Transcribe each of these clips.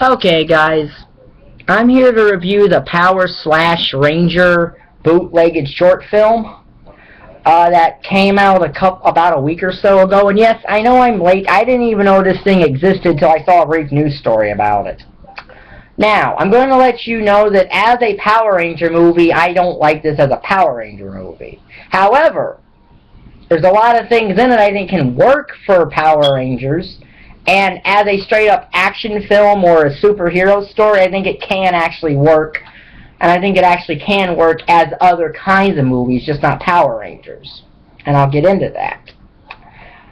Okay, guys, I'm here to review the Power Slash Ranger bootlegged short film that came out about a week or so ago. And yes, I know I'm late. I didn't even know this thing existed till I saw a brief news story about it. Now, I'm going to let you know that as a Power Ranger movie, I don't like this as a Power Ranger movie. However, there's a lot of things in it I think can work for Power Rangers. And as a straight-up action film or a superhero story, I think it can actually work. And I think it actually can work as other kinds of movies, just not Power Rangers. And I'll get into that.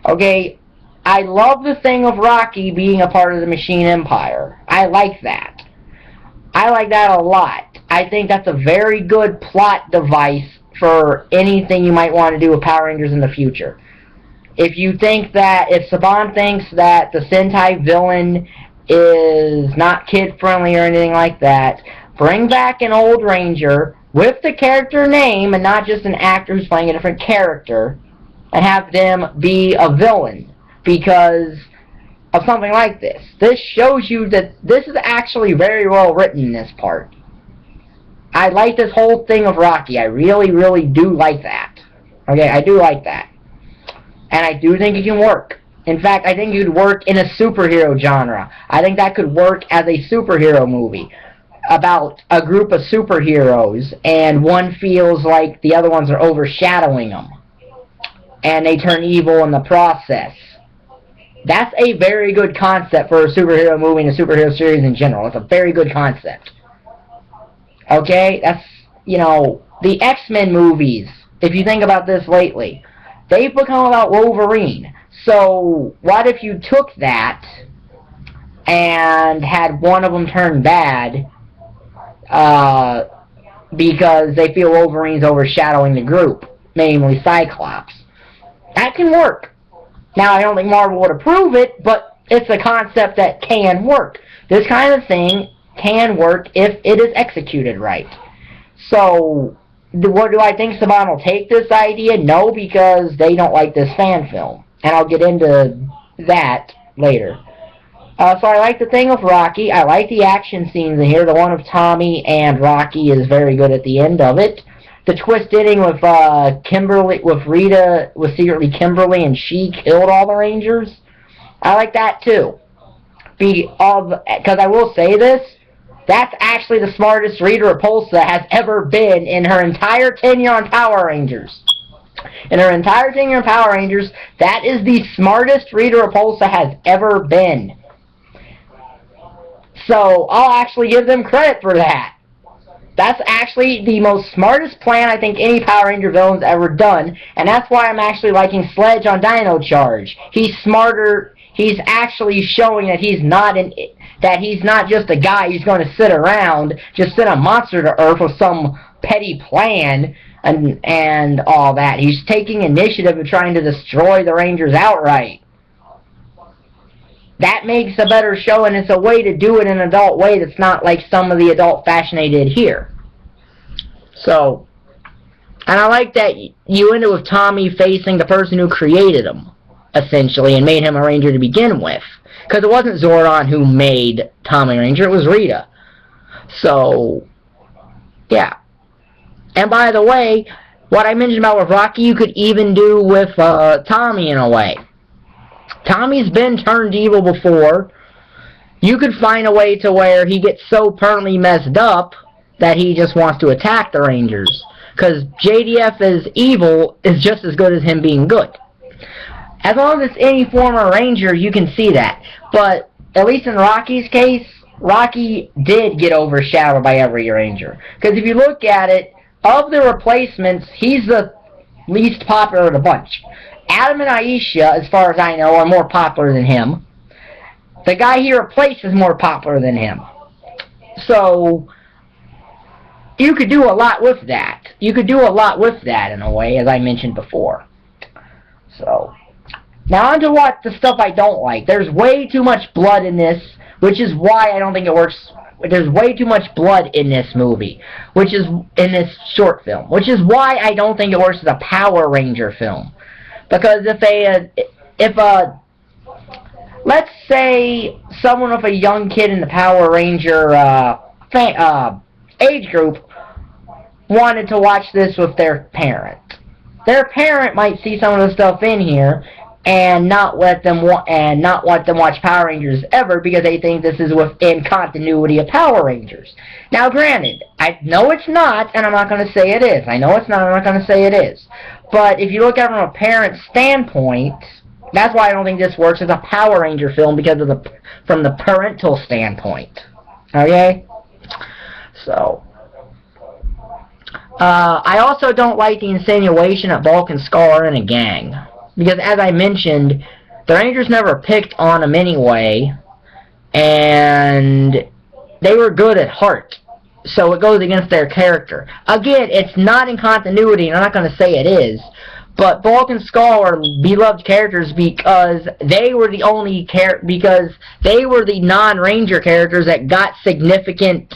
Okay, I love the thing of Rocky being a part of the Machine Empire. I like that. I like that a lot. I think that's a very good plot device for anything you might want to do with Power Rangers in the future. If Saban thinks that the Sentai villain is not kid-friendly or anything like that, bring back an old Ranger with the character name and not just an actor who's playing a different character and have them be a villain because of something like this. This shows you that this is actually very well written in this part. I like this whole thing of Rocky. I really, really do like that. Okay, I do like that. And I do think it can work. In fact, I think it could work in a superhero genre. I think that could work as a superhero movie about a group of superheroes, and one feels like the other ones are overshadowing them, and they turn evil in the process. That's a very good concept for a superhero movie and a superhero series in general. It's a very good concept. Okay? That's, the X-Men movies, if you think about this lately, they've become about Wolverine. So, what if you took that and had one of them turn bad because they feel Wolverine's overshadowing the group, namely Cyclops? That can work. Now, I don't think Marvel would approve it, but it's a concept that can work. This kind of thing can work if it is executed right. So, what do I think Saban will take this idea? No, because they don't like this fan film. And I'll get into that later. So I like the thing with Rocky. I like the action scenes in here. The one of Tommy and Rocky is very good at the end of it. The twist ending with Kimberly, with Rita, was secretly Kimberly and she killed all the Rangers. I like that too. Because I will say this, that's actually the smartest Rita Repulsa has ever been in her entire tenure on Power Rangers. In her entire tenure on Power Rangers, that is the smartest Rita Repulsa has ever been. So, I'll actually give them credit for that. That's actually the most smartest plan I think any Power Ranger villain's ever done, and that's why I'm actually liking Sledge on Dino Charge. He's smarter. He's actually showing that he's not just a guy who's going to sit around, just send a monster to Earth with some petty plan and all that. He's taking initiative and trying to destroy the Rangers outright. That makes a better show, and it's a way to do it in an adult way that's not like some of the adult fashion they did here. So, and I like that you ended with Tommy facing the person who created him, essentially, and made him a Ranger to begin with. Because it wasn't Zordon who made Tommy Ranger, it was Rita. So, yeah. And by the way, what I mentioned about with Rocky, you could even do with Tommy in a way. Tommy's been turned evil before. You could find a way to where he gets so permanently messed up that he just wants to attack the Rangers. Because JDF as evil is just as good as him being good. As long as it's any former Ranger, you can see that. But, at least in Rocky's case, Rocky did get overshadowed by every Ranger. Because if you look at it, of the replacements, he's the least popular of the bunch. Adam and Aisha, as far as I know, are more popular than him. The guy he replaced is more popular than him. So, you could do a lot with that. You could do a lot with that, in a way, as I mentioned before. So, now on to what the stuff I don't like. There's way too much blood in this, which is why I don't think it works. There's way too much blood in this movie, which is in this short film, which is why I don't think it works as a Power Ranger film. Because let's say someone with a young kid in the Power Ranger age group wanted to watch this with their parent. Their parent might see some of the stuff in here and not let them watch Power Rangers ever because they think this is within continuity of Power Rangers. Now, granted, I know it's not, and I'm not going to say it is. I know it's not, I'm not going to say it is. But if you look at it from a parent standpoint, that's why I don't think this works as a Power Ranger film because of from the parental standpoint. Okay? So, I also don't like the insinuation that Bulk and Skull are in a gang. Because, as I mentioned, the Rangers never picked on them anyway, and they were good at heart. So it goes against their character. Again, it's not in continuity, and I'm not going to say it is, but Bulk and Skull are beloved characters because they were the non-Ranger characters that got significant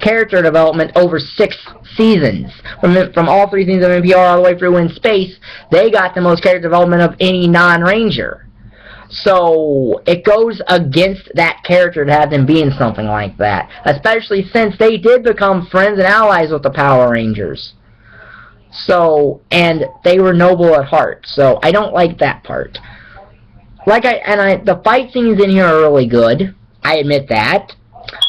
character development over 6 seasons. From all 3 seasons of NPR all the way through In Space, they got the most character development of any non-Ranger. So it goes against that character to have them being something like that, especially since they did become friends and allies with the Power Rangers. So, and they were noble at heart. So I don't like that part. The fight scenes in here are really good. I admit that.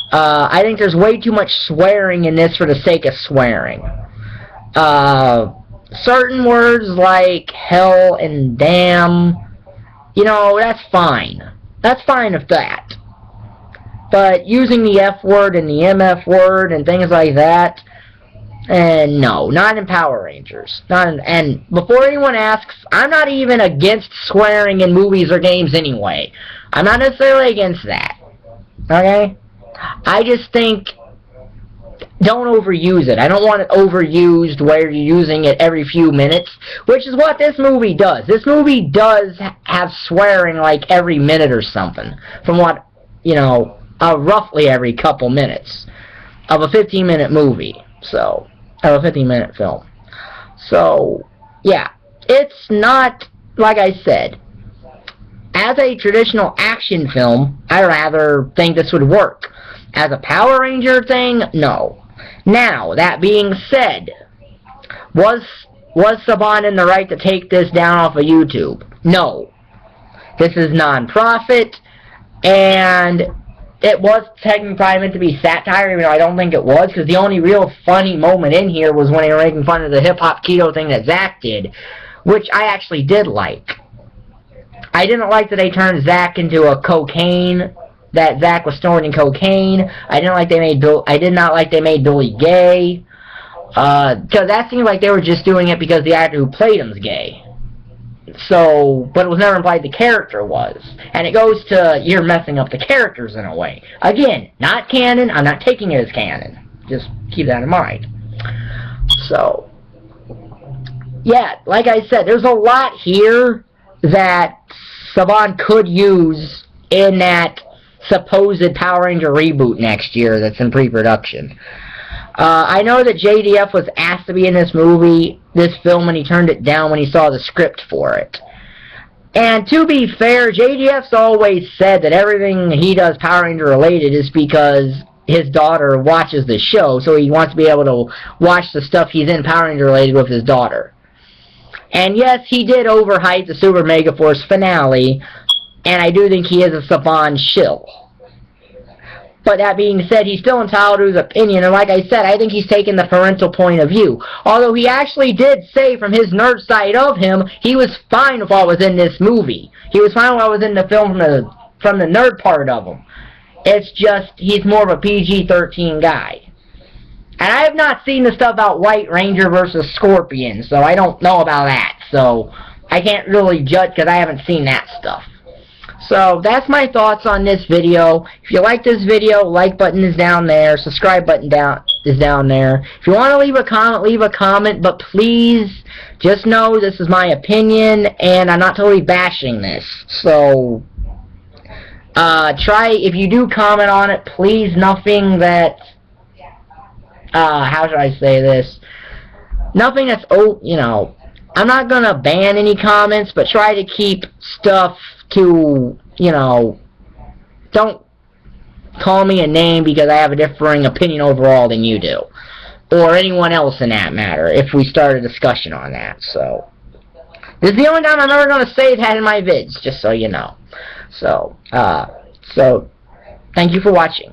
I think there's way too much swearing in this for the sake of swearing. Certain words like hell and damn, that's fine. That's fine with that. But using the F word and the MF word and things like that, and no, not in Power Rangers. And before anyone asks, I'm not even against swearing in movies or games anyway. I'm not necessarily against that. Okay? I just think, don't overuse it. I don't want it overused where you're using it every few minutes, which is what this movie does. This movie does have swearing like every minute or something, from what, roughly every couple minutes of a 15-minute movie, of a 15-minute film. So, yeah, it's not, like I said, as a traditional action film, I rather think this would work. As a Power Ranger thing, no. Now, that being said, was Saban in the right to take this down off of YouTube? No. This is non-profit, and it was technically probably meant to be satire, even though I don't think it was, because the only real funny moment in here was when they were making fun of the hip-hop keto thing that Zach did, which I actually did like. I didn't like that they turned Zach into a cocaine, that Zach was snorting cocaine. I did not like they made Billy gay, because that seemed like they were just doing it because the actor who played him's gay. So, but it was never implied the character was. And it goes to, you're messing up the characters in a way. Again, not canon. I'm not taking it as canon. Just keep that in mind. So, yeah, like I said, there's a lot here that Saban could use in that supposed Power Ranger reboot next year that's in pre-production. I know that JDF was asked to be in this film, and he turned it down when he saw the script for it. And to be fair, JDF's always said that everything he does Power Ranger related is because his daughter watches the show, so he wants to be able to watch the stuff he's in Power Ranger related with his daughter. And yes, he did overhype the Super Mega Force finale, and I do think he is a Saban shill. But that being said, he's still entitled to his opinion, and like I said, I think he's taken the parental point of view. Although he actually did say from his nerd side of him, he was fine with what was in this movie. He was fine with what was in the film from the nerd part of him. It's just, he's more of a PG-13 guy. And I have not seen the stuff about White Ranger versus Scorpion, so I don't know about that. So I can't really judge because I haven't seen that stuff. So that's my thoughts on this video. If you like this video, like button is down there. Subscribe button is down there. If you want to leave a comment. But please, just know this is my opinion, and I'm not totally bashing this. So, if you do comment on it, please, nothing that, how should I say this? Nothing that's, I'm not going to ban any comments, but try to keep stuff to you know, don't call me a name because I have a differing opinion overall than you do. Or anyone else in that matter, if we start a discussion on that. So, this is the only time I'm ever going to say that in my vids, just so you know. So, thank you for watching.